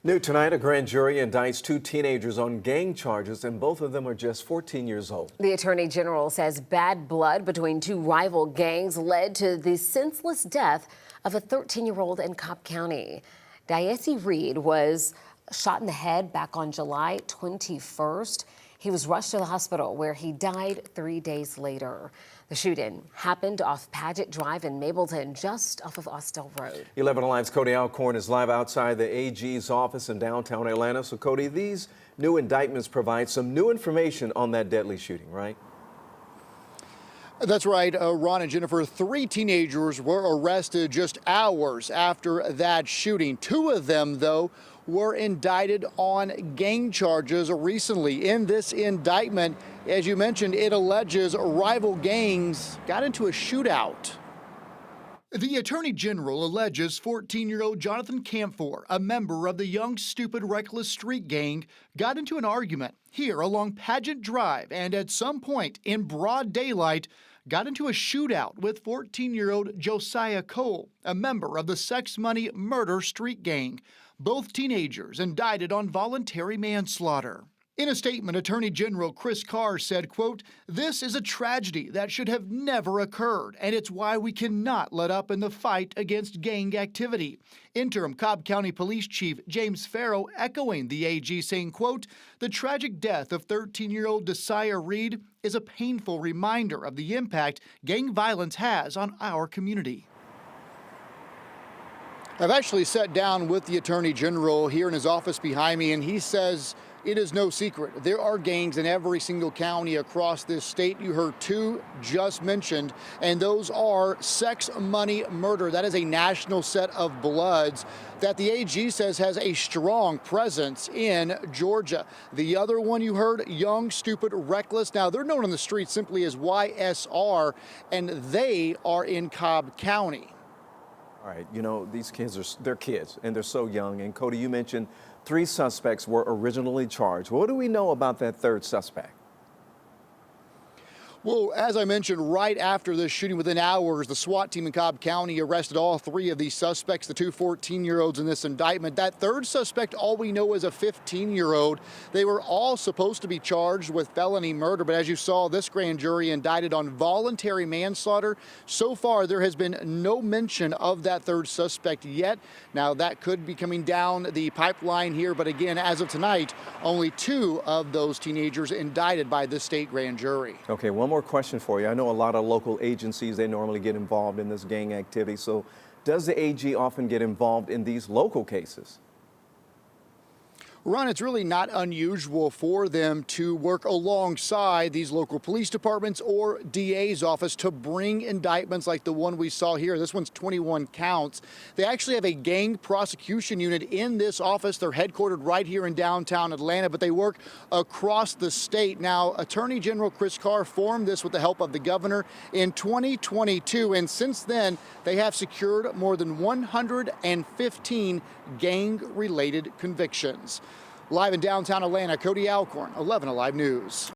New tonight, a grand jury indicts two teenagers on gang charges, and both of them are just 14 years old. The Attorney General says bad blood between two rival gangs led to the senseless death of a 13-year-old in Cobb County. Diesi Reed was shot in the head back on July 21st. He was rushed to the hospital where he died 3 days later. The shooting happened off Paget Drive in Mableton, just off of Austell Road. 11 Alive's Cody Alcorn is live outside the AG's office in downtown Atlanta. So, Cody, these new indictments provide some new information on that deadly shooting, right? That's right, Ron and Jennifer. 3 teenagers were arrested just hours after that shooting. 2 of them, though, were indicted on gang charges recently. In this indictment, as you mentioned, it alleges rival gangs got into a shootout. The Attorney General alleges 14-year-old Jonathan Camphor, a member of the Young, Stupid, Reckless Street Gang, got into an argument here along Paget Drive and at some point in broad daylight got into a shootout with 14-year-old Josiah Cole, a member of the Sex Money Murder Street Gang. Both teenagers indicted on voluntary manslaughter. In a statement, Attorney General Chris Carr said, quote, "This is a tragedy that should have never occurred, and it's why we cannot let up in the fight against gang activity." Interim Cobb County Police Chief James Farrow echoing the AG, saying, quote, "The tragic death of 13-year-old Diesi Reed is a painful reminder of the impact gang violence has on our community." I've actually sat down with the Attorney General here in his office behind me, and he says it is no secret. There are gangs in every single county across this state. You heard 2 just mentioned, and those are Sex Money Murder. That is a national set of bloods that the AG says has a strong presence in Georgia. The other one you heard, Young, Stupid, Reckless. Now, they're known on the street simply as YSR, and they are in Cobb County. All right, you know, these kids they're kids and they're so young. And Cody, you mentioned 3 suspects were originally charged. What do we know about that 3rd suspect? Well, as I mentioned, right after this shooting, within hours, the SWAT team in Cobb County arrested all 3 of these suspects, the 2 14-year-olds in this indictment. That 3rd suspect, all we know, is a 15-year-old. They were all supposed to be charged with felony murder, but as you saw, this grand jury indicted on voluntary manslaughter. So far, there has been no mention of that 3rd suspect yet. Now, that could be coming down the pipeline here, but again, as of tonight, only 2 of those teenagers indicted by this state grand jury. Okay, one more question for you. I know a lot of local agencies, they normally get involved in this gang activity. So does the AG often get involved in these local cases? Ron, it's really not unusual for them to work alongside these local police departments or DA's office to bring indictments like the one we saw here. This one's 21 counts. They actually have a gang prosecution unit in this office. They're headquartered right here in downtown Atlanta, but they work across the state. Now, Attorney General Chris Carr formed this with the help of the governor in 2022, and since then, they have secured more than 115 gang-related convictions. Live in downtown Atlanta, Cody Alcorn, 11 Alive News.